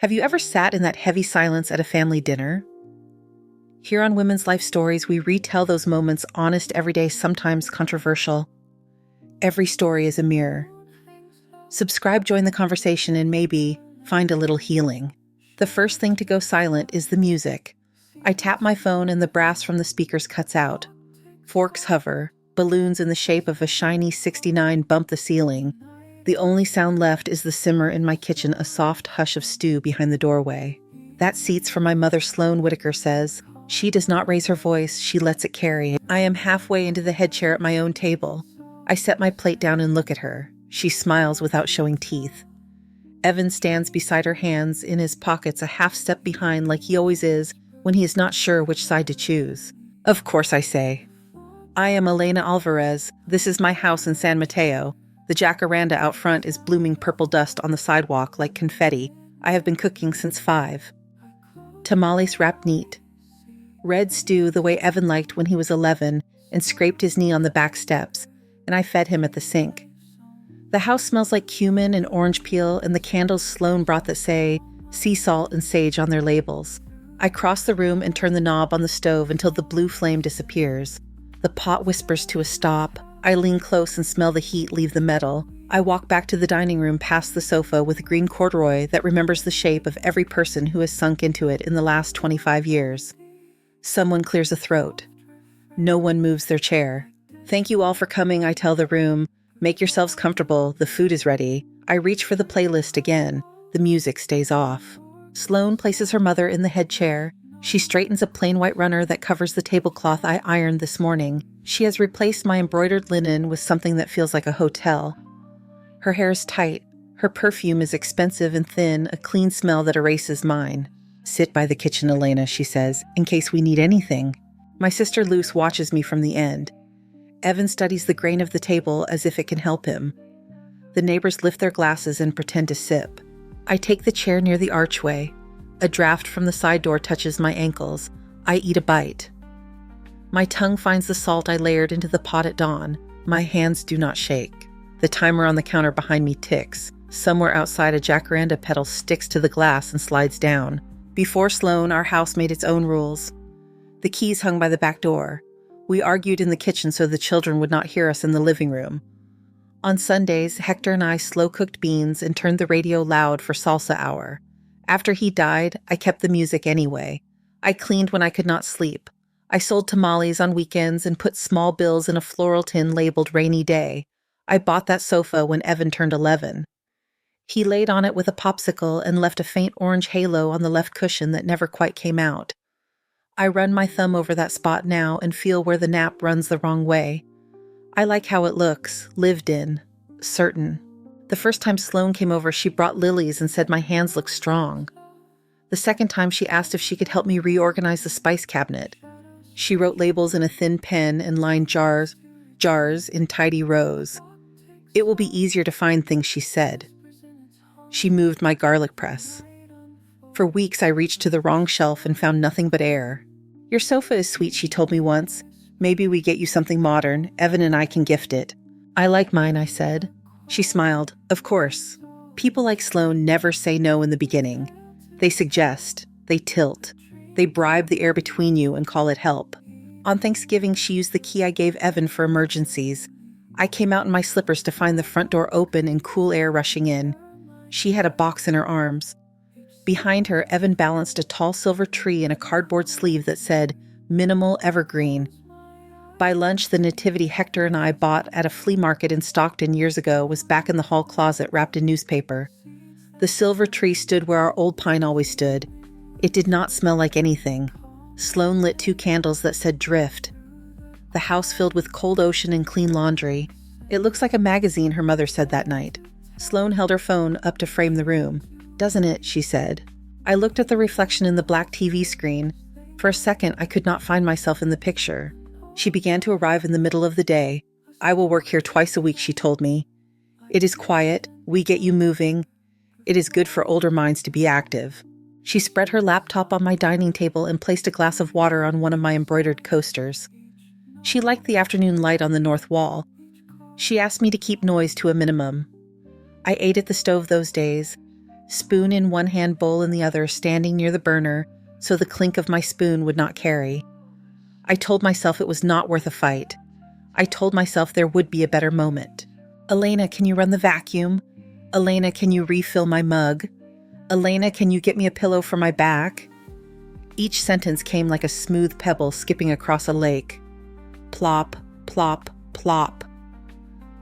Have you ever sat in that heavy silence at a family dinner? Here on Women's Life Stories, we retell those moments, honest, everyday, sometimes controversial. Every story is a mirror. Subscribe, join the conversation, and maybe find a little healing. The first thing to go silent is the music. I tap my phone and the brass from the speakers cuts out. Forks hover, balloons in the shape of a shiny 69 bump the ceiling. The only sound left is the simmer in my kitchen, a soft hush of stew behind the doorway. That seats for my mother, Sloane Whitaker says. She does not raise her voice, she lets it carry. I am halfway into the head chair at my own table. I set my plate down and look at her. She smiles without showing teeth. Evan stands beside her, hands in his pockets, a half step behind like he always is when he is not sure which side to choose. Of course, I say. I am Elena Alvarez. This is my house in San Mateo. The jacaranda out front is blooming purple dust on the sidewalk like confetti. I have been cooking since 5. Tamales wrapped neat. Red stew the way Evan liked when he was 11 and scraped his knee on the back steps, and I fed him at the sink. The house smells like cumin and orange peel and the candles Sloane brought that say sea salt and sage on their labels. I cross the room and turn the knob on the stove until the blue flame disappears. The pot whispers to a stop. I lean close and smell the heat leave the metal. I walk back to the dining room past the sofa with a green corduroy that remembers the shape of every person who has sunk into it in the last 25 years. Someone clears a throat. No one moves their chair. Thank you all for coming, I tell the room. Make yourselves comfortable, the food is ready. I reach for the playlist again. The music stays off. Sloane places her mother in the head chair. She straightens a plain white runner that covers the tablecloth I ironed this morning. She has replaced my embroidered linen with something that feels like a hotel. Her hair is tight. Her perfume is expensive and thin, a clean smell that erases mine. Sit by the kitchen, Elena, she says, in case we need anything. My sister Luce watches me from the end. Evan studies the grain of the table as if it can help him. The neighbors lift their glasses and pretend to sip. I take the chair near the archway. A draft from the side door touches my ankles. I eat a bite. My tongue finds the salt I layered into the pot at dawn. My hands do not shake. The timer on the counter behind me ticks. Somewhere outside, a jacaranda petal sticks to the glass and slides down. Before Sloane, our house made its own rules. The keys hung by the back door. We argued in the kitchen so the children would not hear us in the living room. On Sundays, Hector and I slow-cooked beans and turned the radio loud for salsa hour. After he died, I kept the music anyway. I cleaned when I could not sleep. I sold tamales on weekends and put small bills in a floral tin labeled Rainy Day. I bought that sofa when Evan turned 11. He laid on it with a popsicle and left a faint orange halo on the left cushion that never quite came out. I run my thumb over that spot now and feel where the nap runs the wrong way. I like how it looks, lived in, certain. The first time Sloane came over, she brought lilies and said my hands look strong. The second time, she asked if she could help me reorganize the spice cabinet. She wrote labels in a thin pen and lined jars in tidy rows. It will be easier to find things, she said. She moved my garlic press. For weeks, I reached to the wrong shelf and found nothing but air. Your sofa is sweet, she told me once. Maybe we get you something modern. Evan and I can gift it. I like mine, I said. She smiled. Of course. People like Sloane never say no in the beginning. They suggest. They tilt. They bribe the air between you and call it help. On Thanksgiving, she used the key I gave Evan for emergencies. I came out in my slippers to find the front door open and cool air rushing in. She had a box in her arms. Behind her, Evan balanced a tall silver tree in a cardboard sleeve that said, Minimal Evergreen. By lunch, the nativity Hector and I bought at a flea market in Stockton years ago was back in the hall closet wrapped in newspaper. The silver tree stood where our old pine always stood. It did not smell like anything. Sloane lit 2 candles that said Drift. The house filled with cold ocean and clean laundry. It looks like a magazine, her mother said that night. Sloane held her phone up to frame the room. Doesn't it? She said. I looked at the reflection in the black TV screen. For a second, I could not find myself in the picture. She began to arrive in the middle of the day. I will work here twice a week, she told me. It is quiet. We get you moving. It is good for older minds to be active. She spread her laptop on my dining table and placed a glass of water on one of my embroidered coasters. She liked the afternoon light on the north wall. She asked me to keep noise to a minimum. I ate at the stove those days. spoon in one hand, bowl in the other, standing near the burner so the clink of my spoon would not carry. I told myself it was not worth a fight. I told myself there would be a better moment. Elena, can you run the vacuum? Elena, can you refill my mug? Elena, can you get me a pillow for my back? Each sentence came like a smooth pebble skipping across a lake. Plop, plop, plop.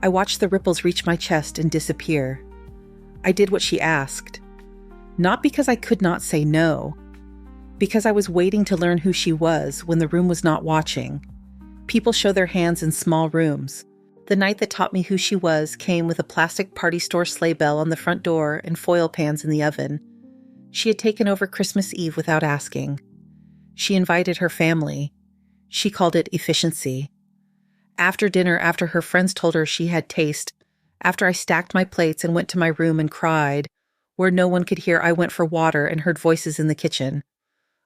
I watched the ripples reach my chest and disappear. I did what she asked. Not because I could not say no. Because I was waiting to learn who she was when the room was not watching. People show their hands in small rooms. The night that taught me who she was came with a plastic party store sleigh bell on the front door and foil pans in the oven. She had taken over Christmas Eve without asking. She invited her family. She called it efficiency. After dinner, after her friends told her she had taste, after I stacked my plates and went to my room and cried, where no one could hear, I went for water and heard voices in the kitchen.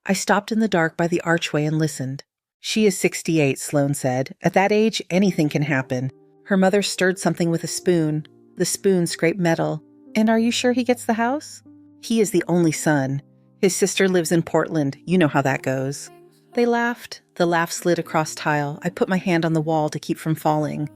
I stopped in the dark by the archway and listened. She is 68, Sloane said. At that age, anything can happen. Her mother stirred something with a spoon. The spoon scraped metal. And are you sure he gets the house? He is the only son. His sister lives in Portland. You know how that goes. They laughed. The laugh slid across tile. I put my hand on the wall to keep from falling.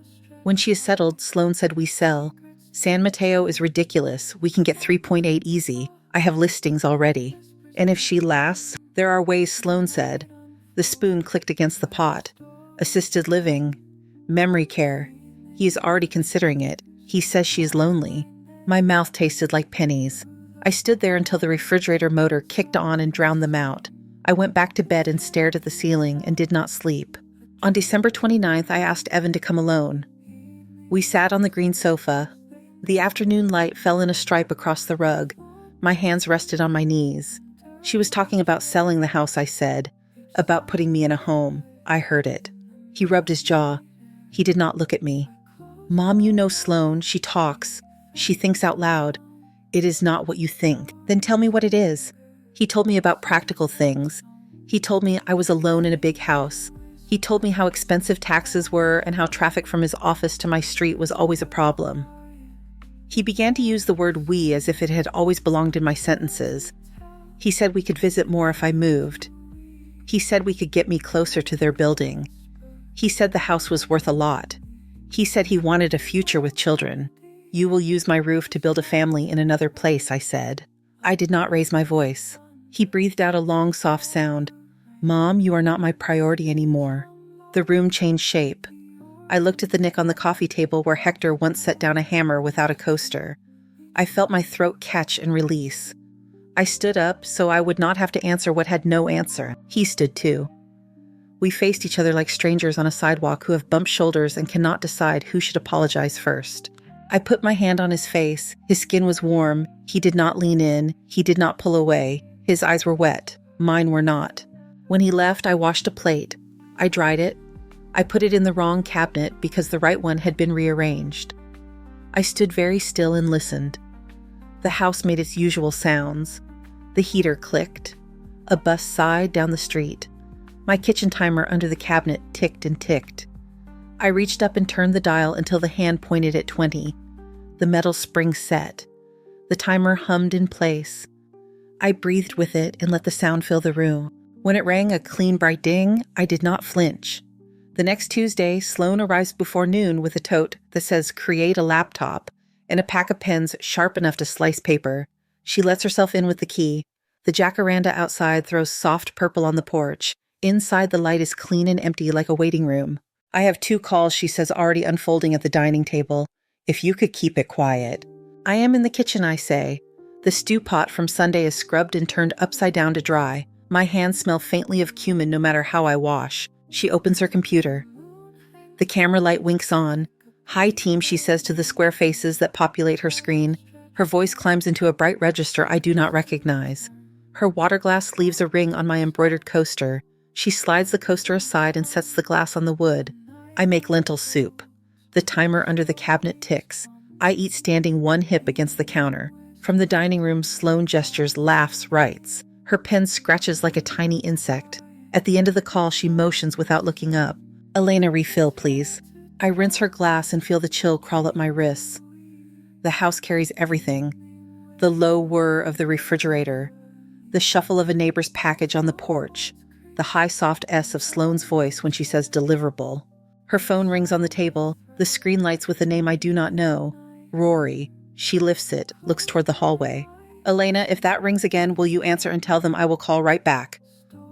When she is settled, Sloane said, we sell. San Mateo is ridiculous. We can get 3.8 easy. I have listings already. And if she lasts, there are ways, Sloane said. The spoon clicked against the pot. Assisted living. Memory care. He is already considering it. He says she is lonely. My mouth tasted like pennies. I stood there until the refrigerator motor kicked on and drowned them out. I went back to bed and stared at the ceiling and did not sleep. On December 29th, I asked Evan to come alone. We sat on the green sofa. The afternoon light fell in a stripe across the rug. My hands rested on my knees. She was talking about selling the house, I said. About putting me in a home. I heard it. He rubbed his jaw. He did not look at me. Mom, you know Sloane. She talks. She thinks out loud. It is not what you think. Then tell me what it is. He told me about practical things. He told me I was alone in a big house. He told me how expensive taxes were and how traffic from his office to my street was always a problem. He began to use the word we as if it had always belonged in my sentences. He said we could visit more if I moved. He said we could get me closer to their building. He said the house was worth a lot. He said he wanted a future with children. You will use my roof to build a family in another place, I said. I did not raise my voice. He breathed out a long, soft sound. Mom, you are not my priority anymore. The room changed shape. I looked at the nick on the coffee table where Hector once set down a hammer without a coaster. I felt my throat catch and release. I stood up so I would not have to answer what had no answer. He stood too. We faced each other like strangers on a sidewalk who have bumped shoulders and cannot decide who should apologize first. I put my hand on his face. His skin was warm. He did not lean in. He did not pull away. His eyes were wet. Mine were not. When he left, I washed a plate. I dried it. I put it in the wrong cabinet because the right one had been rearranged. I stood very still and listened. The house made its usual sounds. The heater clicked. A bus sighed down the street. My kitchen timer under the cabinet ticked and ticked. I reached up and turned the dial until the hand pointed at 20. The metal spring set. The timer hummed in place. I breathed with it and let the sound fill the room. When it rang a clean, bright ding, I did not flinch. The next Tuesday, Sloane arrives before noon with a tote that says "Create a laptop" and a pack of pens sharp enough to slice paper. She lets herself in with the key. The jacaranda outside throws soft purple on the porch. Inside, the light is clean and empty like a waiting room. I have 2 calls, she says, already unfolding at the dining table. If you could keep it quiet. I am in the kitchen, I say. The stew pot from Sunday is scrubbed and turned upside down to dry. My hands smell faintly of cumin no matter how I wash. She opens her computer. The camera light winks on. Hi, team, she says to the square faces that populate her screen. Her voice climbs into a bright register I do not recognize. Her water glass leaves a ring on my embroidered coaster. She slides the coaster aside and sets the glass on the wood. I make lentil soup. The timer under the cabinet ticks. I eat standing one hip against the counter. From the dining room, Sloane gestures, laughs, writes. Her pen scratches like a tiny insect. At the end of the call, she motions without looking up. Elena, refill, please. I rinse her glass and feel the chill crawl up my wrists. The house carries everything. The low whir of the refrigerator, the shuffle of a neighbor's package on the porch, the high soft S of Sloane's voice when she says deliverable. Her phone rings on the table, the screen lights with a name I do not know. Rory. She lifts it, looks toward the hallway. Elena, if that rings again, will you answer and tell them I will call right back?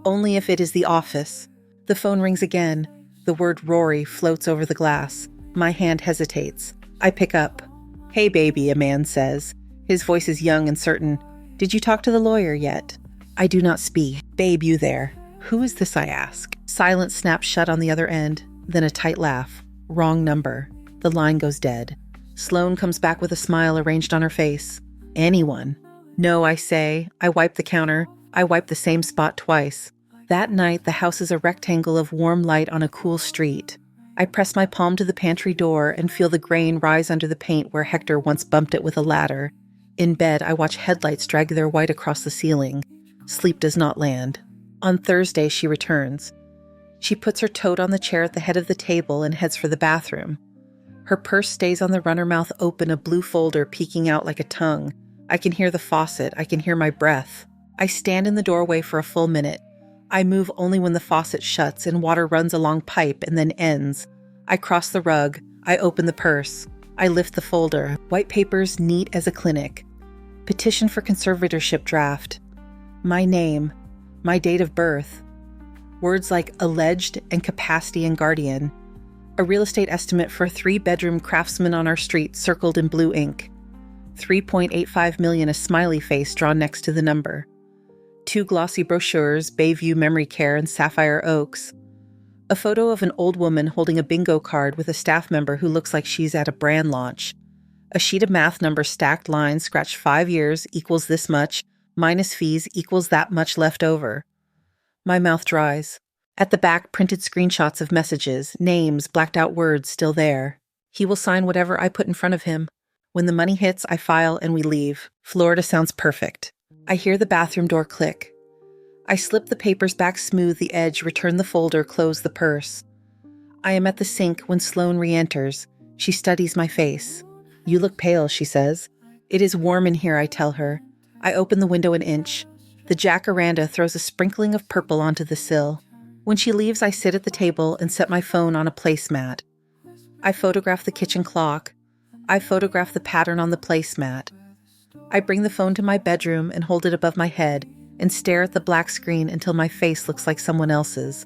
Only if it is the office. The phone rings again. The word Rory floats over the glass. My hand hesitates. I pick up. Hey baby, a man says. His voice is young and certain. Did you talk to the lawyer yet? I do not speak. Babe, you there. Who is this, I ask? Silence snaps shut on the other end, then a tight laugh. Wrong number. The line goes dead. Sloane comes back with a smile arranged on her face. Anyone? No, I say. I wipe the counter. I wipe the same spot twice. That night, the house is a rectangle of warm light on a cool street. I press my palm to the pantry door and feel the grain rise under the paint where Hector once bumped it with a ladder. In bed, I watch headlights drag their white across the ceiling. Sleep does not land. On Thursday, she returns. She puts her tote on the chair at the head of the table and heads for the bathroom. Her purse stays on the runner mouth open, a blue folder peeking out like a tongue. I can hear the faucet. I can hear my breath. I stand in the doorway for a full minute. I move only when the faucet shuts and water runs along pipe and then ends. I cross the rug. I open the purse. I lift the folder. White papers neat as a clinic. Petition for conservatorship draft. My name. My date of birth. Words like alleged and capacity and guardian. A real estate estimate for a 3-bedroom craftsman on our street circled in blue ink. 3.85 million, a smiley face drawn next to the number. 2 glossy brochures, Bayview Memory Care and Sapphire Oaks. A photo of an old woman holding a bingo card with a staff member who looks like she's at a brand launch. A sheet of math numbers, stacked lines, scratched 5 years equals this much, minus fees equals that much left over. My mouth dries. At the back, printed screenshots of messages, names, blacked out words still there. He will sign whatever I put in front of him. When the money hits, I file and we leave. Florida sounds perfect. I hear the bathroom door click. I slip the papers back smooth the edge, return the folder, close the purse. I am at the sink when Sloane re-enters. She studies my face. You look pale, she says. It is warm in here, I tell her. I open the window an inch. The jacaranda throws a sprinkling of purple onto the sill. When she leaves, I sit at the table and set my phone on a placemat. I photograph the kitchen clock. I photograph the pattern on the placemat. I bring the phone to my bedroom and hold it above my head and stare at the black screen until my face looks like someone else's.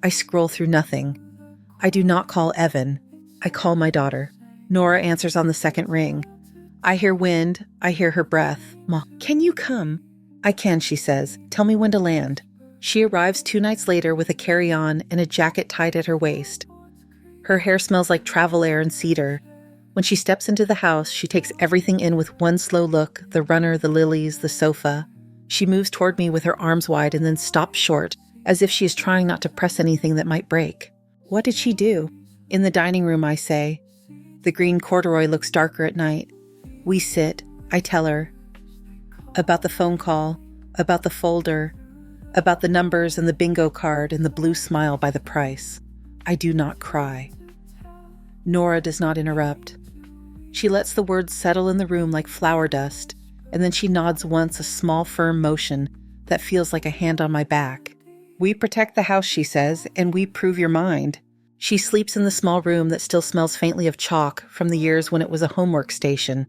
I scroll through nothing. I do not call Evan. I call my daughter. Nora answers on the second ring. I hear wind. I hear her breath. Ma, can you come? I can, she says. Tell me when to land. She arrives 2 nights later with a carry-on and a jacket tied at her waist. Her hair smells like travel air and cedar. When she steps into the house, she takes everything in with one slow look, the runner, the lilies, the sofa. She moves toward me with her arms wide and then stops short, as if she is trying not to press anything that might break. What did she do? In the dining room, I say. The green corduroy looks darker at night. We sit. I tell her. About the phone call, about the folder, about the numbers and the bingo card and the blue smile by the price. I do not cry. Nora does not interrupt. She lets the words settle in the room like flour dust, and then she nods once, a small, firm motion that feels like a hand on my back. We protect the house, she says, and we prove your mind. She sleeps in the small room that still smells faintly of chalk from the years when it was a homework station.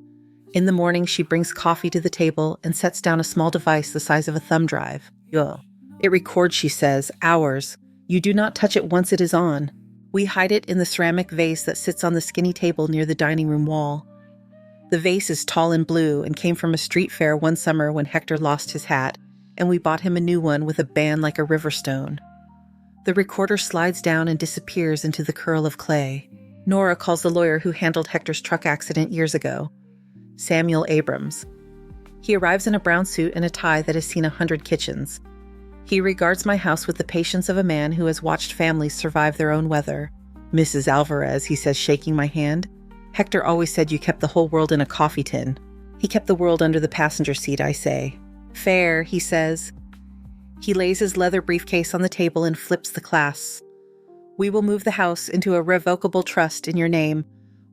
In the morning, she brings coffee to the table and sets down a small device the size of a thumb drive. Ugh. It records, she says, hours. You do not touch it once it is on. We hide it in the ceramic vase that sits on the skinny table near the dining room wall. The vase is tall and blue and came from a street fair one summer when Hector lost his hat, and we bought him a new one with a band like a river stone. The recorder slides down and disappears into the curl of clay. Nora calls the lawyer who handled Hector's truck accident years ago, Samuel Abrams. He arrives in a brown suit and a tie that has seen 100 kitchens. He regards my house with the patience of a man who has watched families survive their own weather. Mrs. Alvarez, he says, shaking my hand. Hector always said you kept the whole world in a coffee tin. He kept the world under the passenger seat, I say. Fair, he says. He lays his leather briefcase on the table and flips the clasps. We will move the house into a revocable trust in your name.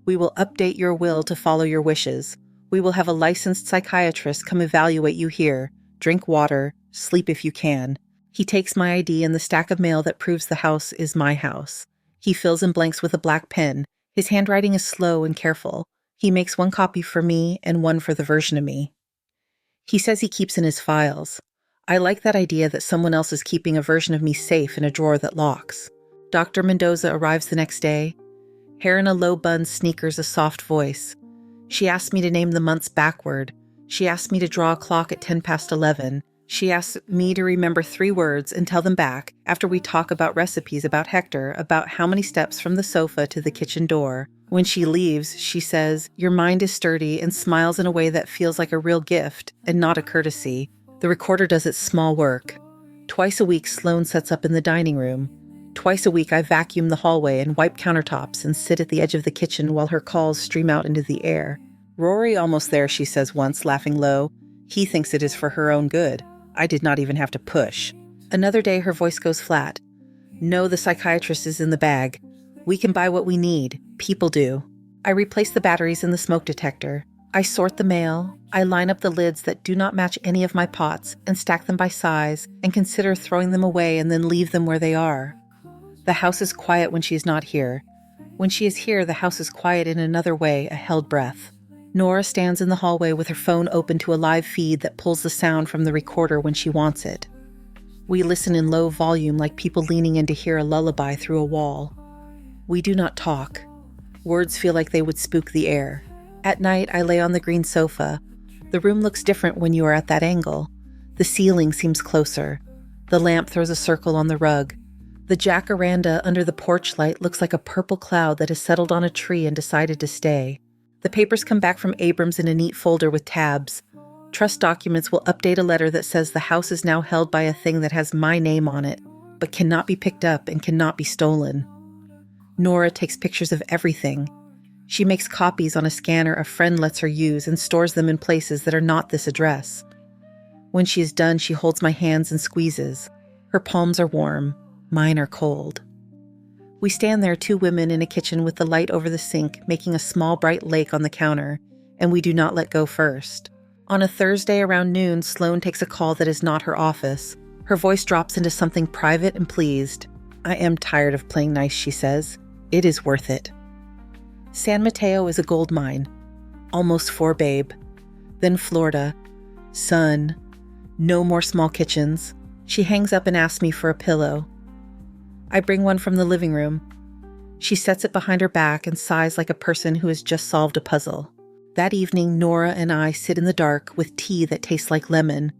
We will update your will to follow your wishes. We will have a licensed psychiatrist come evaluate you here. Drink water, sleep if you can. He takes my ID and the stack of mail that proves the house is my house. He fills in blanks with a black pen. His handwriting is slow and careful. He makes one copy for me and one for the version of me. He says he keeps in his files. I like that idea that someone else is keeping a version of me safe in a drawer that locks. Dr. Mendoza arrives the next day. Hair in a low bun, sneakers, a soft voice. She asked me to name the months backward. She asked me to draw a clock at 11:10. She asked me to remember 3 words and tell them back after we talk about recipes, about Hector, about how many steps from the sofa to the kitchen door. When she leaves, she says, "Your mind is sturdy," and smiles in a way that feels like a real gift and not a courtesy. The recorder does its small work. Twice a week, Sloan sets up in the dining room. Twice a week, I vacuum the hallway and wipe countertops and sit at the edge of the kitchen while her calls stream out into the air. "Rory almost there," she says once, laughing low. "He thinks it is for her own good. I did not even have to push." Another day, her voice goes flat. "No, the psychiatrist is in the bag. We can buy what we need. People do." I replace the batteries in the smoke detector. I sort the mail. I line up the lids that do not match any of my pots and stack them by size and consider throwing them away and then leave them where they are. The house is quiet when she is not here. When she is here, the house is quiet in another way, a held breath. Nora stands in the hallway with her phone open to a live feed that pulls the sound from the recorder when she wants it. We listen in low volume like people leaning in to hear a lullaby through a wall. We do not talk. Words feel like they would spook the air. At night, I lay on the green sofa. The room looks different when you are at that angle. The ceiling seems closer. The lamp throws a circle on the rug. The jacaranda under the porch light looks like a purple cloud that has settled on a tree and decided to stay. The papers come back from Abrams in a neat folder with tabs. Trust documents will update a letter that says the house is now held by a thing that has my name on it, but cannot be picked up and cannot be stolen. Nora takes pictures of everything. She makes copies on a scanner a friend lets her use and stores them in places that are not this address. When she is done, she holds my hands and squeezes. Her palms are warm. Mine are cold. We stand there, 2 women in a kitchen with the light over the sink, making a small bright lake on the counter, and we do not let go first. On a Thursday around noon, Sloan takes a call that is not her office. Her voice drops into something private and pleased. "I am tired of playing nice," she says. "It is worth it." San Mateo is a gold mine. Almost 4, babe. Then Florida. Sun. No more small kitchens. She hangs up and asks me for a pillow. I bring one from the living room. She sets it behind her back and sighs like a person who has just solved a puzzle. That evening, Nora and I sit in the dark with tea that tastes like lemon.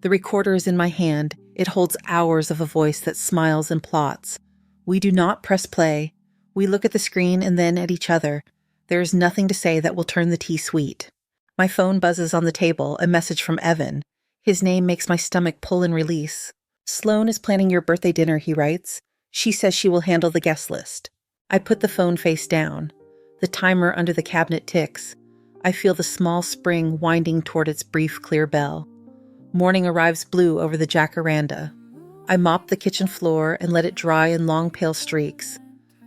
The recorder is in my hand. It holds hours of a voice that smiles and plots. We do not press play. We look at the screen and then at each other. There is nothing to say that will turn the tea sweet. My phone buzzes on the table, a message from Evan. His name makes my stomach pull and release. "Sloan is planning your birthday dinner," he writes. "She says she will handle the guest list." I put the phone face down. The timer under the cabinet ticks. I feel the small spring winding toward its brief clear bell. Morning arrives blue over the jacaranda. I mop the kitchen floor and let it dry in long pale streaks.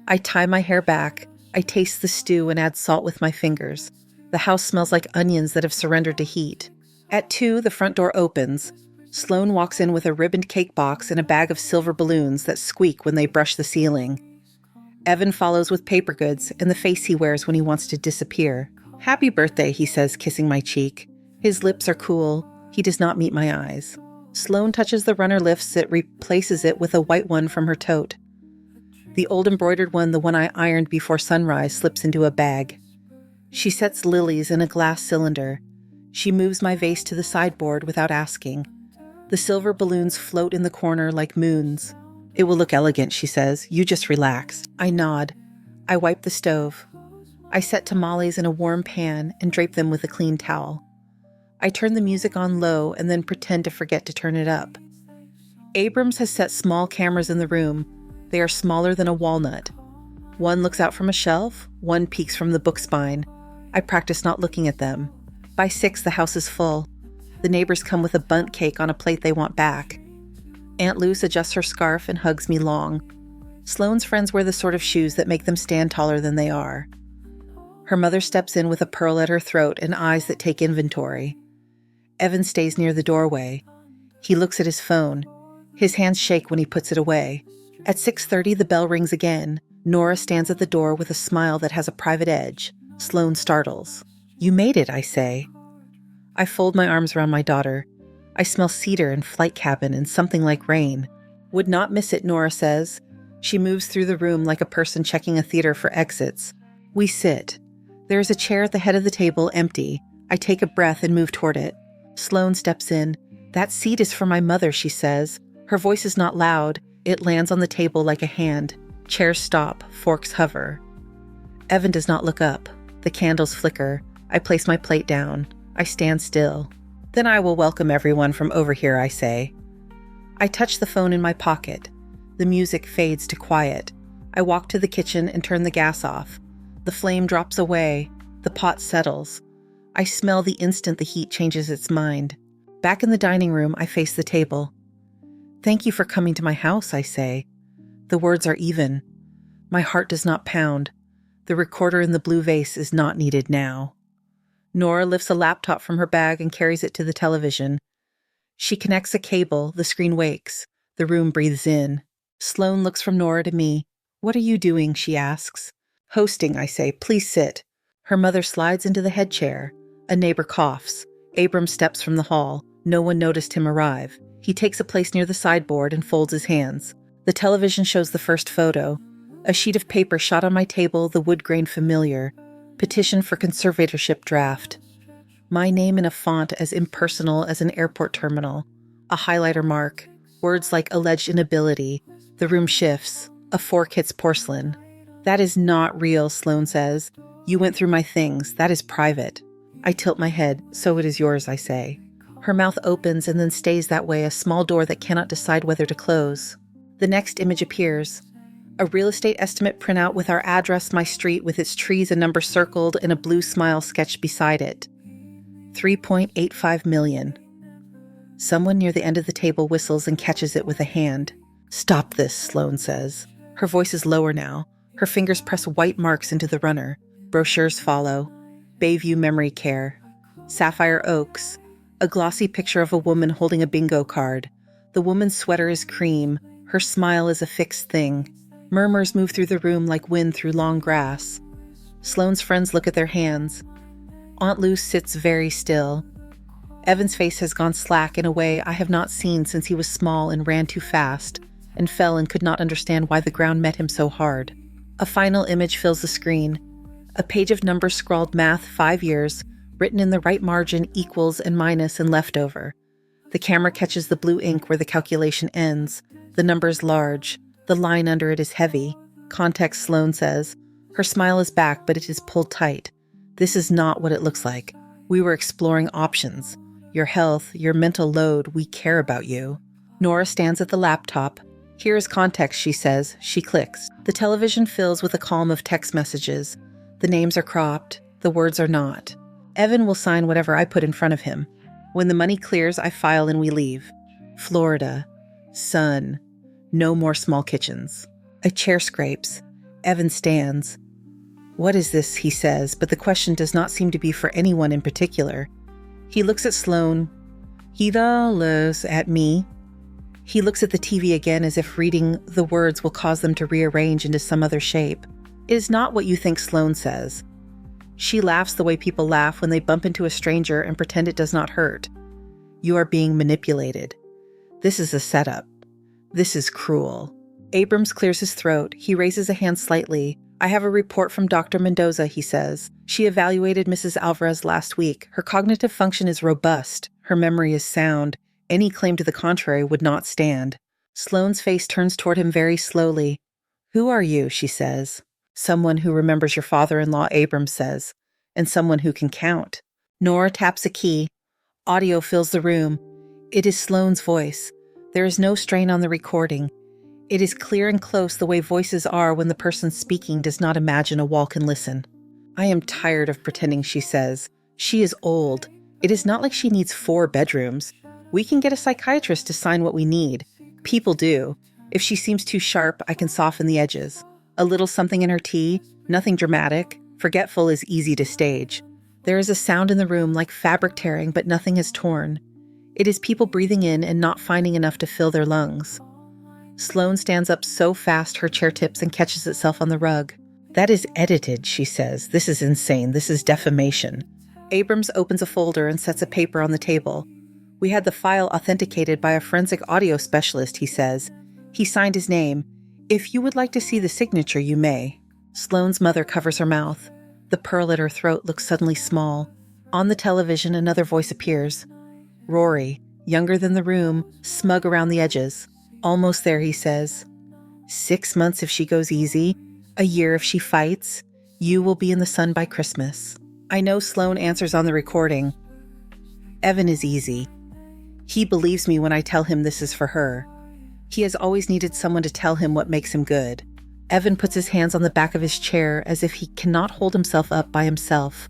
I tie my hair back. I taste the stew and add salt with my fingers. The house smells like onions that have surrendered to heat. At 2, the front door opens. Sloan walks in with a ribboned cake box and a bag of silver balloons that squeak when they brush the ceiling. Evan follows with paper goods and the face he wears when he wants to disappear. "Happy birthday," he says, kissing my cheek. His lips are cool. He does not meet my eyes. Sloan touches the runner lifts it, replaces it with a white one from her tote. The old embroidered one, the one I ironed before sunrise, slips into a bag. She sets lilies in a glass cylinder. She moves my vase to the sideboard without asking. The silver balloons float in the corner like moons. "It will look elegant," she says. "You just relax." I nod. I wipe the stove. I set tamales in a warm pan and drape them with a clean towel. I turn the music on low and then pretend to forget to turn it up. Abrams has set small cameras in the room. They are smaller than a walnut. One looks out from a shelf, one peeks from the book spine. I practice not looking at them. By 6, the house is full. The neighbors come with a bundt cake on a plate they want back. Aunt Luce adjusts her scarf and hugs me long. Sloan's friends wear the sort of shoes that make them stand taller than they are. Her mother steps in with a pearl at her throat and eyes that take inventory. Evan stays near the doorway. He looks at his phone. His hands shake when he puts it away. At 6:30, the bell rings again. Nora stands at the door with a smile that has a private edge. Sloane startles. "You made it," I say. I fold my arms around my daughter. I smell cedar and flight cabin and something like rain. "Would not miss it," Nora says. She moves through the room like a person checking a theater for exits. We sit. There is a chair at the head of the table, empty. I take a breath and move toward it. Sloane steps in. "That seat is for my mother," she says. Her voice is not loud. It lands on the table like a hand. Chairs stop, forks hover. Evan does not look up. The candles flicker. I place my plate down. I stand still. "Then I will welcome everyone from over here," I say. I touch the phone in my pocket. The music fades to quiet. I walk to the kitchen and turn the gas off. The flame drops away. The pot settles. I smell the instant the heat changes its mind. Back in the dining room, I face the table. "Thank you for coming to my house," I say. The words are even. My heart does not pound. The recorder in the blue vase is not needed now. Nora lifts a laptop from her bag and carries it to the television. She connects a cable. The screen wakes. The room breathes in. Sloane looks from Nora to me. "What are you doing?" she asks. "Hosting," I say. "Please sit." Her mother slides into the head chair. A neighbor coughs. Abram steps from the hall. No one noticed him arrive. He takes a place near the sideboard and folds his hands. The television shows the first photo. A sheet of paper shot on my table, the wood grain familiar. Petition for conservatorship draft. My name in a font as impersonal as an airport terminal. A highlighter mark. Words like alleged inability. The room shifts. A fork hits porcelain. "That is not real," Sloane says. "You went through my things. That is private." I tilt my head. "So it is yours," I say. Her mouth opens and then stays that way, a small door that cannot decide whether to close. The next image appears. A real estate estimate printout with our address, my street, with its trees and numbers circled, and a blue smile sketched beside it. 3.85 million. Someone near the end of the table whistles and catches it with a hand. "Stop this," Sloane says. Her voice is lower now. Her fingers press white marks into the runner. Brochures follow. Bayview Memory Care. Sapphire Oaks. A glossy picture of a woman holding a bingo card. The woman's sweater is cream. Her smile is a fixed thing. Murmurs move through the room like wind through long grass. Sloane's friends look at their hands. Aunt Lou sits very still. Evan's face has gone slack in a way I have not seen since he was small and ran too fast, and fell and could not understand why the ground met him so hard. A final image fills the screen. A page of numbers scrawled math 5 years, written in the right margin, equals and minus and leftover. The camera catches the blue ink where the calculation ends. The number is large. The line under it is heavy. Context, Sloane says. Her smile is back, but it is pulled tight. This is not what it looks like. We were exploring options. Your health, your mental load, we care about you. Nora stands at the laptop. Here is context, she says. She clicks. The television fills with a column of text messages. The names are cropped. The words are not. Evan will sign whatever I put in front of him. When the money clears, I file and we leave. Florida. Sun. No more small kitchens. A chair scrapes. Evan stands. "What is this?" he says, but the question does not seem to be for anyone in particular. He looks at Sloane. He looks at me. He looks at the TV again as if reading the words will cause them to rearrange into some other shape. It is not what you think, Sloane says. She laughs the way people laugh when they bump into a stranger and pretend it does not hurt. You are being manipulated. This is a setup. This is cruel. Abrams clears his throat. He raises a hand slightly. "I have a report from Dr. Mendoza," he says. "She evaluated Mrs. Alvarez last week. Her cognitive function is robust. Her memory is sound. Any claim to the contrary would not stand." Sloane's face turns toward him very slowly. "Who are you?" she says. "Someone who remembers your father-in-law," Abrams says, "and someone who can count." Nora taps a key. Audio fills the room. It is Sloane's voice. There is no strain on the recording. It is clear and close the way voices are when the person speaking does not imagine a wall can listen. "I am tired of pretending," she says. "She is old. It is not like she needs 4 bedrooms. We can get a psychiatrist to sign what we need. People do. If she seems too sharp, I can soften the edges. A little something in her tea, nothing dramatic. Forgetful is easy to stage. There is a sound in the room like fabric tearing, but nothing is torn. It is people breathing in and not finding enough to fill their lungs. Sloane stands up so fast her chair tips and catches itself on the rug. "That is edited," she says. "This is insane. This is defamation." Abrams opens a folder and sets a paper on the table. "We had the file authenticated by a forensic audio specialist," he says. He signed his name. "If you would like to see the signature, you may." Sloane's mother covers her mouth. The pearl at her throat looks suddenly small. On the television, another voice appears. Rory, younger than the room, smug around the edges. "Almost there," he says. 6 months if she goes easy. A year if she fights. You will be in the sun by Christmas." I know Sloane answers on the recording. "Evan is easy. He believes me when I tell him this is for her. He has always needed someone to tell him what makes him good." Evan puts his hands on the back of his chair as if he cannot hold himself up by himself.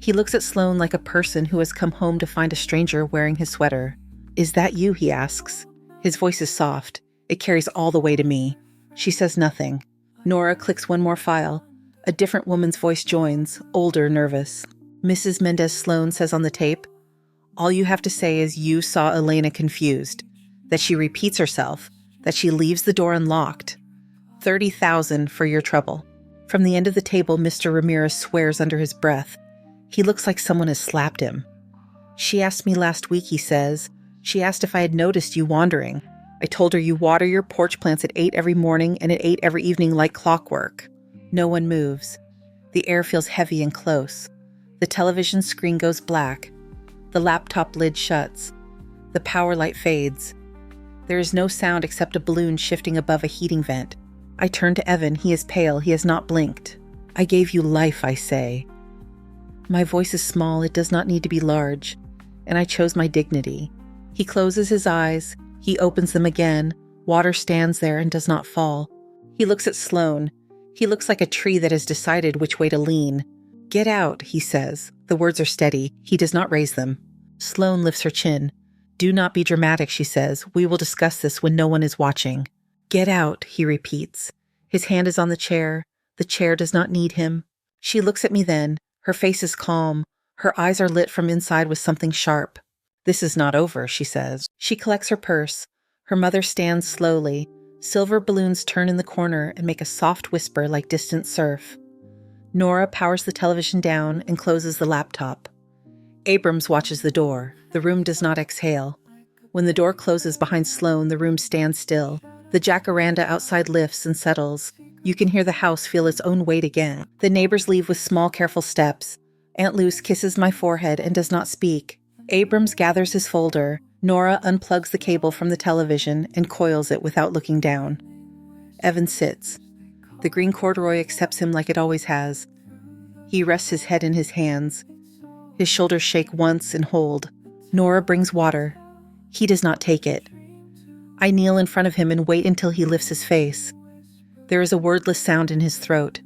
He looks at Sloane like a person who has come home to find a stranger wearing his sweater. "Is that you?" he asks. His voice is soft. It carries all the way to me. She says nothing. Nora clicks one more file. A different woman's voice joins, older, nervous. "Mrs. Mendez Sloane says on the tape, all you have to say is you saw Elena confused, that she repeats herself, that she leaves the door unlocked. 30,000 for your trouble." From the end of the table, Mr. Ramirez swears under his breath. He looks like someone has slapped him. "She asked me last week," he says. "She asked if I had noticed you wandering. I told her you water your porch plants at 8 every morning and at 8 every evening like clockwork." No one moves. The air feels heavy and close. The television screen goes black. The laptop lid shuts. The power light fades. There is no sound except a balloon shifting above a heating vent. I turn to Evan. He is pale. He has not blinked. "I gave you life," I say. My voice is small. It does not need to be large. And I chose my dignity. He closes his eyes. He opens them again. Water stands there and does not fall. He looks at Sloane. He looks like a tree that has decided which way to lean. "Get out," he says. The words are steady. He does not raise them. Sloane lifts her chin. "Do not be dramatic," she says. "We will discuss this when no one is watching." "Get out," he repeats. His hand is on the chair. The chair does not need him. She looks at me then. Her face is calm. Her eyes are lit from inside with something sharp. "This is not over," she says. She collects her purse. Her mother stands slowly. Silver balloons turn in the corner and make a soft whisper like distant surf. Nora powers the television down and closes the laptop. Abrams watches the door. The room does not exhale. When the door closes behind Sloane, the room stands still. The jacaranda outside lifts and settles. You can hear the house feel its own weight again. The neighbors leave with small, careful steps. Aunt Luce kisses my forehead and does not speak. Abrams gathers his folder. Nora unplugs the cable from the television and coils it without looking down. Evan sits. The green corduroy accepts him like it always has. He rests his head in his hands. His shoulders shake once and hold. Nora brings water. He does not take it. I kneel in front of him and wait until he lifts his face. There is a wordless sound in his throat.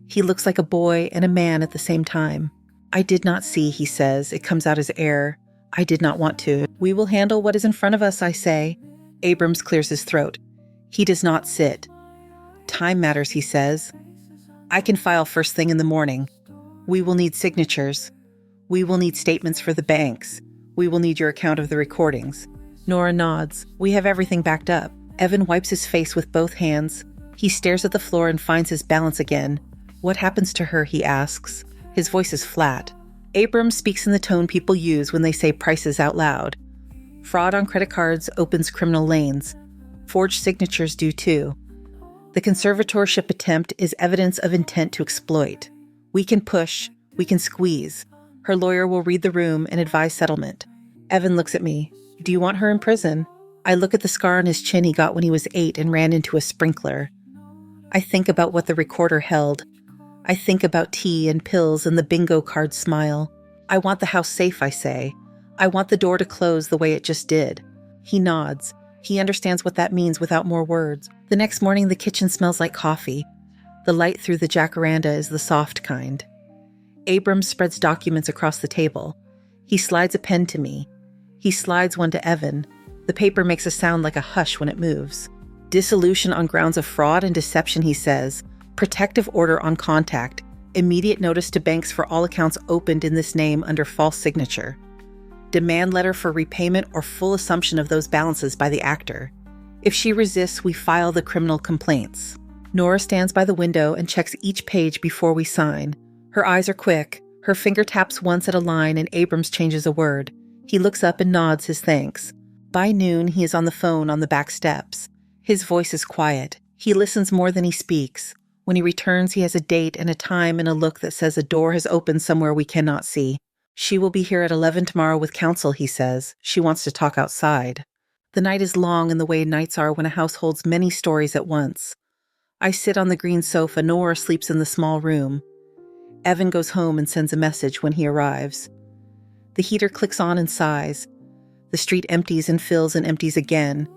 He looks like a boy and a man at the same time. "I did not see," he says. It comes out as air. "I did not want to. We will handle what is in front of us," I say. Abrams clears his throat. He does not sit. "Time matters," he says. "I can file first thing in the morning. We will need signatures. We will need statements for the banks. We will need your account of the recordings." Nora nods. We have everything backed up. Evan wipes his face with both hands. He stares at the floor and finds his balance again. "What happens to her?" he asks. His voice is flat. Abrams speaks in the tone people use when they say prices out loud. Fraud on credit cards opens criminal lanes. Forged signatures do too. The conservatorship attempt is evidence of intent to exploit. We can push. We can squeeze. Her lawyer will read the room and advise settlement. Evan looks at me. "Do you want her in prison?" I look at the scar on his chin he got when he was 8 and ran into a sprinkler. I think about what the recorder held. I think about tea and pills and the bingo card smile. "I want the house safe," I say. "I want the door to close the way it just did." He nods. He understands what that means without more words. The next morning, the kitchen smells like coffee. The light through the jacaranda is the soft kind. Abrams spreads documents across the table. He slides a pen to me. He slides one to Evan. The paper makes a sound like a hush when it moves. "Dissolution on grounds of fraud and deception," he says. "Protective order on contact. Immediate notice to banks for all accounts opened in this name under false signature. Demand letter for repayment or full assumption of those balances by the actor. If she resists, we file the criminal complaints. Nora stands by the window and checks each page before we sign. Her eyes are quick. Her finger taps once at a line and Abrams changes a word. He looks up and nods his thanks. By noon, he is on the phone on the back steps. His voice is quiet. He listens more than he speaks. When he returns, he has a date and a time and a look that says a door has opened somewhere we cannot see. She will be here at 11 tomorrow with counsel, he says. She wants to talk outside. The night is long in the way nights are when a house holds many stories at once. I sit on the green sofa. Nora sleeps in the small room. Evan goes home and sends a message when he arrives. The heater clicks on and sighs. The street empties and fills and empties again.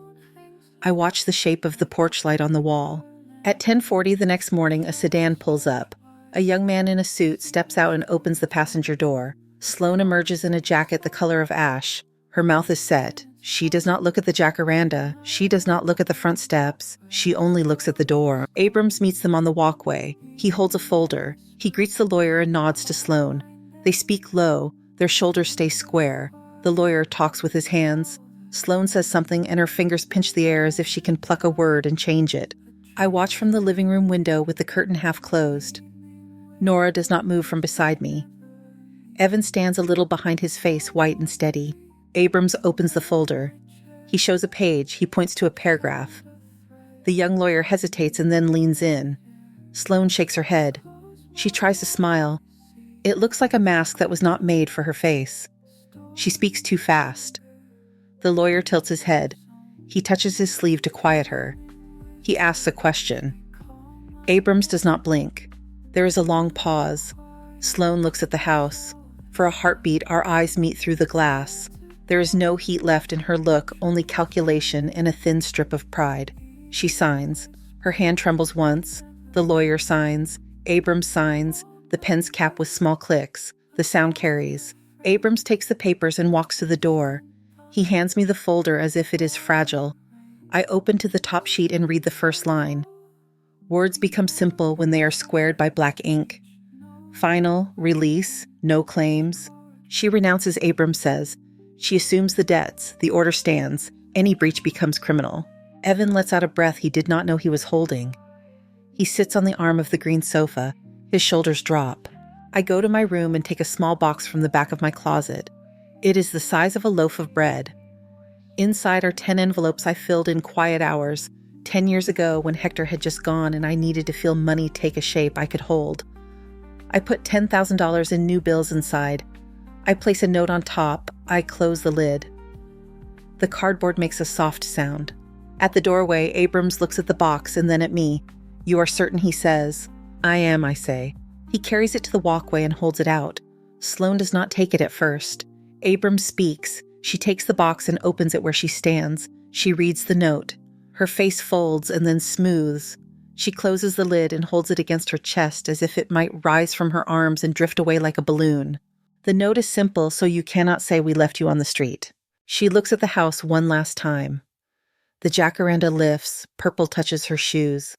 I watch the shape of the porch light on the wall. At 10:40 the next morning, a sedan pulls up. A young man in a suit steps out and opens the passenger door. Sloane emerges in a jacket the color of ash. Her mouth is set. She does not look at the jacaranda. She does not look at the front steps. She only looks at the door. Abrams meets them on the walkway. He holds a folder. He greets the lawyer and nods to Sloane. They speak low. Their shoulders stay square. The lawyer talks with his hands. Sloane says something and her fingers pinch the air as if she can pluck a word and change it. I watch from the living room window with the curtain half closed. Nora does not move from beside me. Evan stands a little behind his face, white and steady. Abrams opens the folder. He shows a page. He points to a paragraph. The young lawyer hesitates and then leans in. Sloane shakes her head. She tries to smile. It looks like a mask that was not made for her face. She speaks too fast. The lawyer tilts his head. He touches his sleeve to quiet her. He asks a question. Abrams does not blink. There is a long pause. Sloane looks at the house. For a heartbeat, our eyes meet through the glass. There is no heat left in her look, only calculation and a thin strip of pride. She signs. Her hand trembles once. The lawyer signs. Abrams signs. The pen's cap with small clicks. The sound carries. Abrams takes the papers and walks to the door. He hands me the folder as if it is fragile. I open to the top sheet and read the first line. Words become simple when they are squared by black ink. Final, release, no claims. She renounces, Abrams says. She assumes the debts. The order stands. Any breach becomes criminal. Evan lets out a breath he did not know he was holding. He sits on the arm of the green sofa. His shoulders drop. I go to my room and take a small box from the back of my closet. It is the size of a loaf of bread. Inside are 10 envelopes I filled in quiet hours, 10 years ago when Hector had just gone and I needed to feel money take a shape I could hold. I put $10,000 in new bills inside. I place a note on top. I close the lid. The cardboard makes a soft sound. At the doorway, Abrams looks at the box and then at me. You are certain, he says. I am, I say. He carries it to the walkway and holds it out. Sloane does not take it at first. Abrams speaks. She takes the box and opens it where she stands. She reads the note. Her face folds and then smooths. She closes the lid and holds it against her chest as if it might rise from her arms and drift away like a balloon. The note is simple, so you cannot say we left you on the street. She looks at the house one last time. The jacaranda lifts, purple touches her shoes.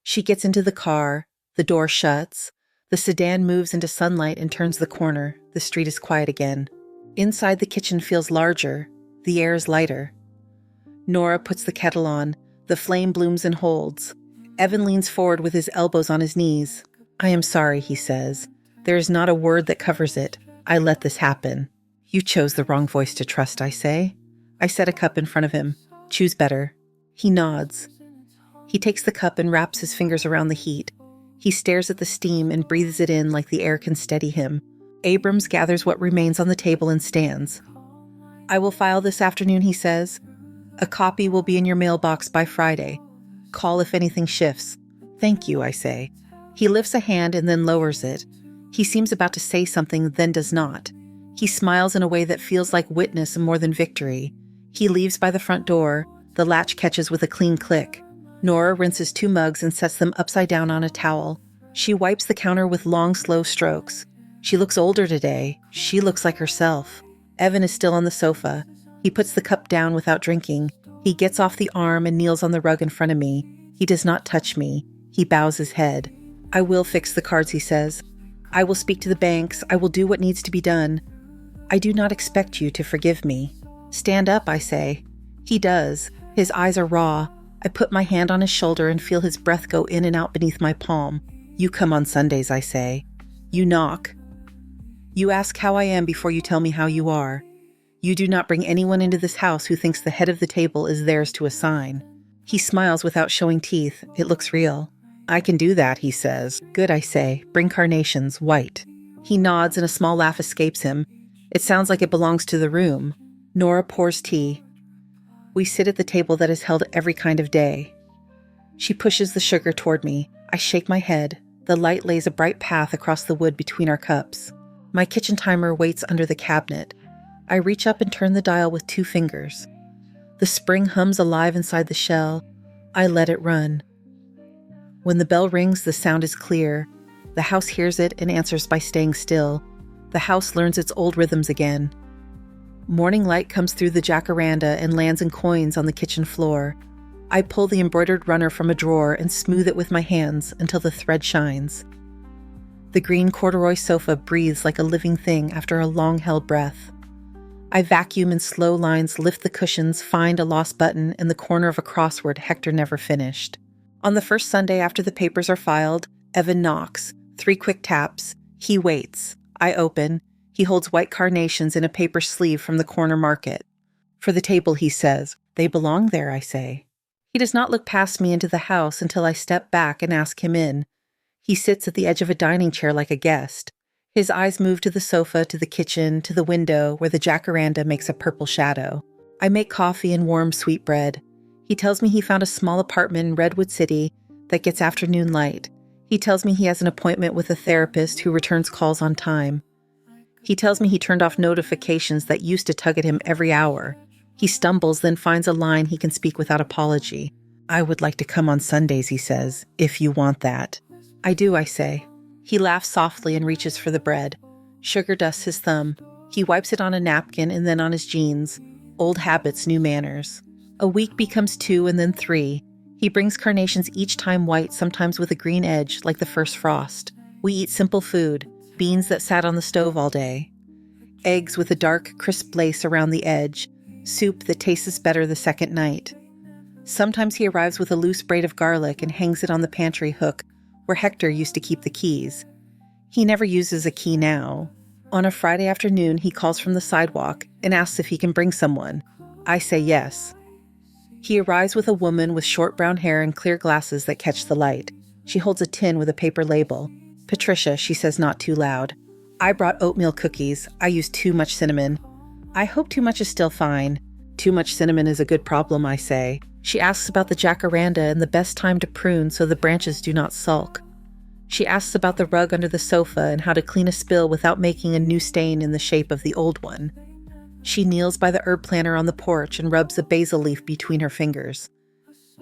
She gets into the car. The door shuts. The sedan moves into sunlight and turns the corner. The street is quiet again. Inside, the kitchen feels larger. The air is lighter. Nora puts the kettle on. The flame blooms and holds. Evan leans forward with his elbows on his knees. I am sorry, he says. There is not a word that covers it. I let this happen. You chose the wrong voice to trust, I say. I set a cup in front of him. Choose better. He nods. He takes the cup and wraps his fingers around the heat. He stares at the steam and breathes it in like the air can steady him. Abrams gathers what remains on the table and stands. I will file this afternoon, he says. A copy will be in your mailbox by Friday. Call if anything shifts. Thank you, I say. He lifts a hand and then lowers it. He seems about to say something, then does not. He smiles in a way that feels like witness more than victory. He leaves by the front door. The latch catches with a clean click. Nora rinses 2 mugs and sets them upside down on a towel. She wipes the counter with long, slow strokes. She looks older today. She looks like herself. Evan is still on the sofa. He puts the cup down without drinking. He gets off the arm and kneels on the rug in front of me. He does not touch me. He bows his head. I will fix the cards, he says. I will speak to the banks. I will do what needs to be done. I do not expect you to forgive me. Stand up, I say. He does. His eyes are raw. I put my hand on his shoulder and feel his breath go in and out beneath my palm. You come on Sundays, I say. You knock. You ask how I am before you tell me how you are. You do not bring anyone into this house who thinks the head of the table is theirs to assign. He smiles without showing teeth. It looks real. I can do that, he says. Good, I say. Bring carnations, white. He nods and a small laugh escapes him. It sounds like it belongs to the room. Nora pours tea. We sit at the table that is held every kind of day. She pushes the sugar toward me. I shake my head. The light lays a bright path across the wood between our cups. My kitchen timer waits under the cabinet. I reach up and turn the dial with 2 fingers. The spring hums alive inside the shell. I let it run. When the bell rings, the sound is clear. The house hears it and answers by staying still. The house learns its old rhythms again. Morning light comes through the jacaranda and lands in coins on the kitchen floor. I pull the embroidered runner from a drawer and smooth it with my hands until the thread shines. The green corduroy sofa breathes like a living thing after a long-held breath. I vacuum in slow lines, lift the cushions, find a lost button in the corner of a crossword Hector never finished. On the first Sunday after the papers are filed, Evan knocks. 3 quick taps. He waits. I open. He holds white carnations in a paper sleeve from the corner market. For the table, he says. They belong there, I say. He does not look past me into the house until I step back and ask him in. He sits at the edge of a dining chair like a guest. His eyes move to the sofa, to the kitchen, to the window where the jacaranda makes a purple shadow. I make coffee and warm sweetbread. He tells me he found a small apartment in Redwood City that gets afternoon light. He tells me he has an appointment with a therapist who returns calls on time. He tells me he turned off notifications that used to tug at him every hour. He stumbles, then finds a line he can speak without apology. I would like to come on Sundays, he says, if you want that. I do, I say. He laughs softly and reaches for the bread. Sugar dusts his thumb. He wipes it on a napkin and then on his jeans. Old habits, new manners. A week becomes 2 and then 3. He brings carnations each time white, sometimes with a green edge, like the first frost. We eat simple food, beans that sat on the stove all day, eggs with a dark, crisp lace around the edge, soup that tastes better the second night. Sometimes he arrives with a loose braid of garlic and hangs it on the pantry hook where Hector used to keep the keys. He never uses a key now. On a Friday afternoon, he calls from the sidewalk and asks if he can bring someone. I say yes. He arrives with a woman with short brown hair and clear glasses that catch the light. She holds a tin with a paper label. Patricia, she says not too loud. I brought oatmeal cookies. I used too much cinnamon. I hope too much is still fine. Too much cinnamon is a good problem, I say. She asks about the jacaranda and the best time to prune so the branches do not sulk. She asks about the rug under the sofa and how to clean a spill without making a new stain in the shape of the old one. She kneels by the herb planter on the porch and rubs a basil leaf between her fingers.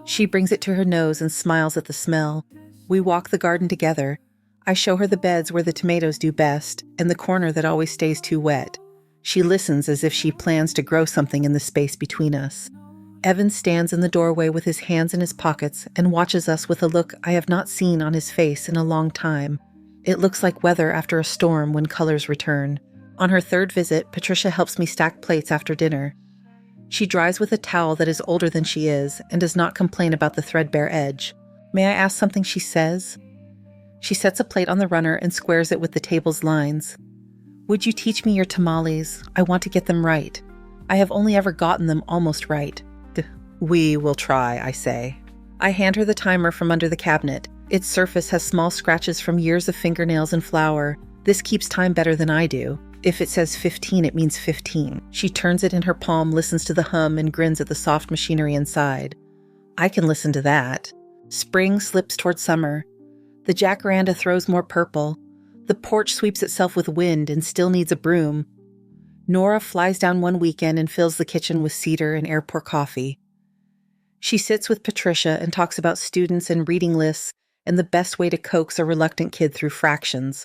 She brings it to her nose and smiles at the smell. We walk the garden together. I show her the beds where the tomatoes do best and the corner that always stays too wet. She listens as if she plans to grow something in the space between us. Evan stands in the doorway with his hands in his pockets and watches us with a look I have not seen on his face in a long time. It looks like weather after a storm when colors return. On her 3rd visit, Patricia helps me stack plates after dinner. She dries with a towel that is older than she is and does not complain about the threadbare edge. May I ask something, she says? She sets a plate on the runner and squares it with the table's lines. Would you teach me your tamales? I want to get them right. I have only ever gotten them almost right. We will try, I say. I hand her the timer from under the cabinet. Its surface has small scratches from years of fingernails and flour. This keeps time better than I do. If it says 15, it means 15. She turns it in her palm, listens to the hum, and grins at the soft machinery inside. I can listen to that. Spring slips toward summer. The jacaranda throws more purple. The porch sweeps itself with wind and still needs a broom. Nora flies down one weekend and fills the kitchen with cedar and airport coffee. She sits with Patricia and talks about students and reading lists and the best way to coax a reluctant kid through fractions.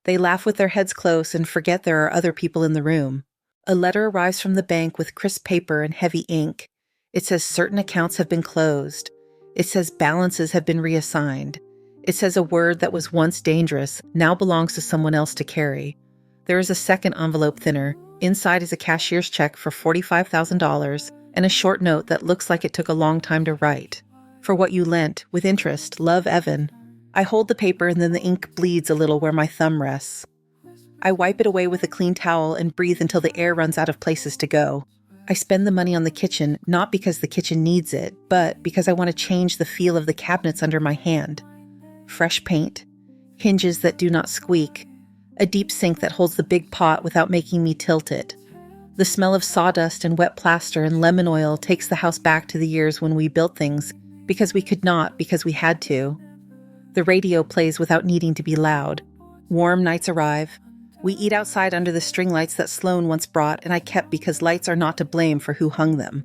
They laugh with their heads close and forget there are other people in the room. A letter arrives from the bank with crisp paper and heavy ink. It says certain accounts have been closed. It says balances have been reassigned. It says a word that was once dangerous now belongs to someone else to carry. There is a second envelope thinner. Inside is a cashier's check for $45,000 and a short note that looks like it took a long time to write. For what you lent, with interest, love, Evan. I hold the paper and then the ink bleeds a little where my thumb rests. I wipe it away with a clean towel and breathe until the air runs out of places to go. I spend the money on the kitchen, not because the kitchen needs it, but because I want to change the feel of the cabinets under my hand. Fresh paint, hinges that do not squeak, a deep sink that holds the big pot without making me tilt it. The smell of sawdust and wet plaster and lemon oil takes the house back to the years when we built things because we could not, because we had to. The radio plays without needing to be loud. Warm nights arrive. We eat outside under the string lights that Sloan once brought and I kept because lights are not to blame for who hung them.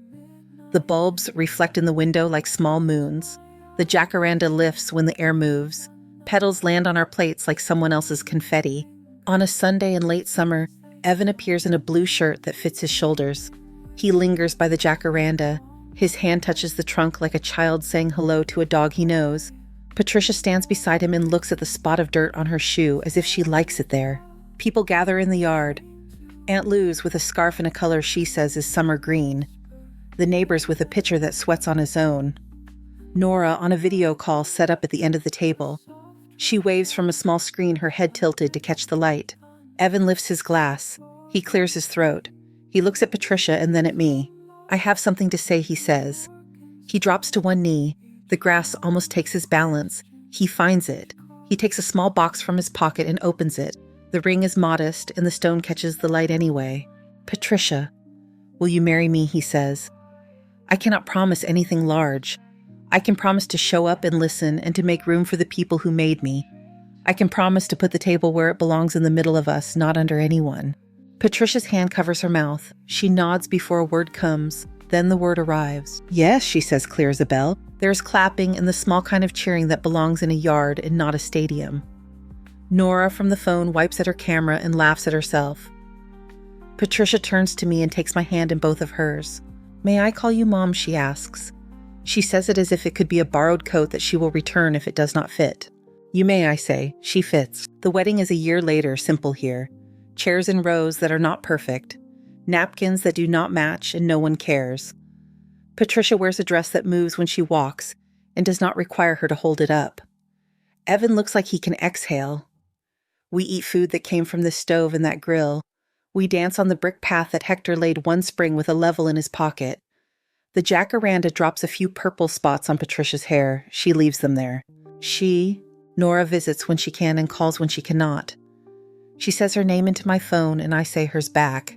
The bulbs reflect in the window like small moons. The jacaranda lifts when the air moves. Petals land on our plates like someone else's confetti. On a Sunday in late summer, Evan appears in a blue shirt that fits his shoulders. He lingers by the jacaranda. His hand touches the trunk like a child saying hello to a dog he knows. Patricia stands beside him and looks at the spot of dirt on her shoe as if she likes it there. People gather in the yard. Aunt Lou's with a scarf in a color she says is summer green. The neighbors with a pitcher that sweats on his own. Nora on a video call set up at the end of the table. She waves from a small screen, her head tilted to catch the light. Evan lifts his glass. He clears his throat. He looks at Patricia and then at me. I have something to say, he says. He drops to one knee. The grass almost takes his balance. He finds it. He takes a small box from his pocket and opens it. The ring is modest, and the stone catches the light anyway. Patricia, will you marry me, he says. I cannot promise anything large. I can promise to show up and listen and to make room for the people who made me. I can promise to put the table where it belongs in the middle of us, not under anyone. Patricia's hand covers her mouth. She nods before a word comes. Then the word arrives. Yes, she says, clear as a bell. There is clapping and the small kind of cheering that belongs in a yard and not a stadium. Nora from the phone wipes at her camera and laughs at herself. Patricia turns to me and takes my hand in both of hers. May I call you Mom, she asks. She says it as if it could be a borrowed coat that she will return if it does not fit. You may, I say. She fits. The wedding is a year later, simple here. Chairs in rows that are not perfect. Napkins that do not match and no one cares. Patricia wears a dress that moves when she walks and does not require her to hold it up. Evan looks like he can exhale. We eat food that came from the stove and that grill. We dance on the brick path that Hector laid one spring with a level in his pocket. The jacaranda drops a few purple spots on Patricia's hair. She leaves them there. Nora visits when she can and calls when she cannot. She says her name into my phone and I say hers back.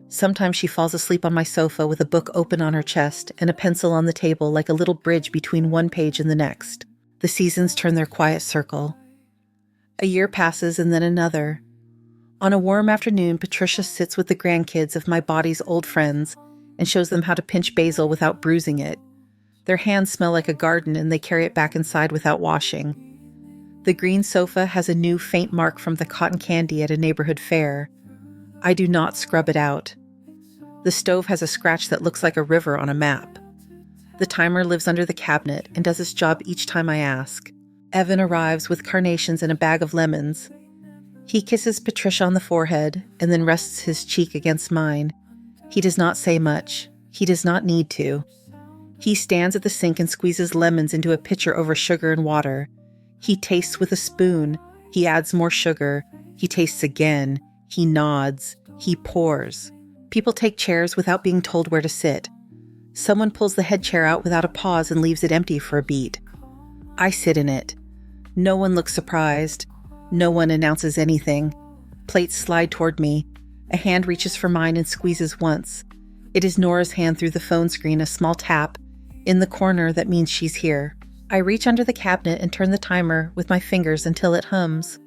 Sometimes she falls asleep on my sofa with a book open on her chest and a pencil on the table like a little bridge between one page and the next. The seasons turn their quiet circle. A year passes and then another. On a warm afternoon, Patricia sits with the grandkids of my body's old friends and shows them how to pinch basil without bruising it. Their hands smell like a garden and they carry it back inside without washing. The green sofa has a new faint mark from the cotton candy at a neighborhood fair. I do not scrub it out. The stove has a scratch that looks like a river on a map. The timer lives under the cabinet and does its job each time I ask. Evan arrives with carnations and a bag of lemons. He kisses Patricia on the forehead and then rests his cheek against mine. He does not say much. He does not need to. He stands at the sink and squeezes lemons into a pitcher over sugar and water. He tastes with a spoon. He adds more sugar. He tastes again. He nods. He pours. People take chairs without being told where to sit. Someone pulls the head chair out without a pause and leaves it empty for a beat. I sit in it. No one looks surprised. No one announces anything. Plates slide toward me. A hand reaches for mine and squeezes once. It is Nora's hand through the phone screen, a small tap. In the corner, that means she's here. I reach under the cabinet and turn the timer with my fingers until it hums.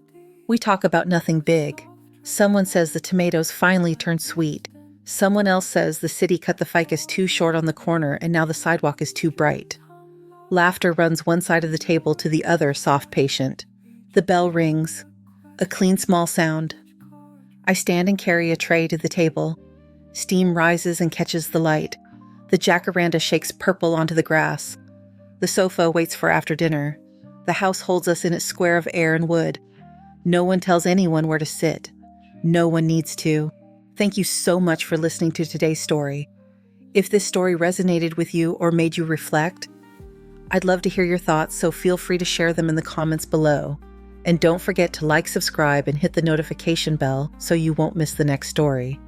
We talk about nothing big. Someone says the tomatoes finally turned sweet. Someone else says the city cut the ficus too short on the corner and now the sidewalk is too bright. Laughter runs one side of the table to the other, soft patient. The bell rings. A clean small sound. I stand and carry a tray to the table. Steam rises and catches the light. The jacaranda shakes purple onto the grass. The sofa waits for after dinner. The house holds us in its square of air and wood. No one tells anyone where to sit. No one needs to. Thank you so much for listening to today's story. If this story resonated with you or made you reflect, I'd love to hear your thoughts, so feel free to share them in the comments below. And don't forget to like, subscribe, and hit the notification bell so you won't miss the next story.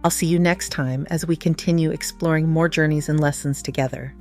I'll see you next time as we continue exploring more journeys and lessons together.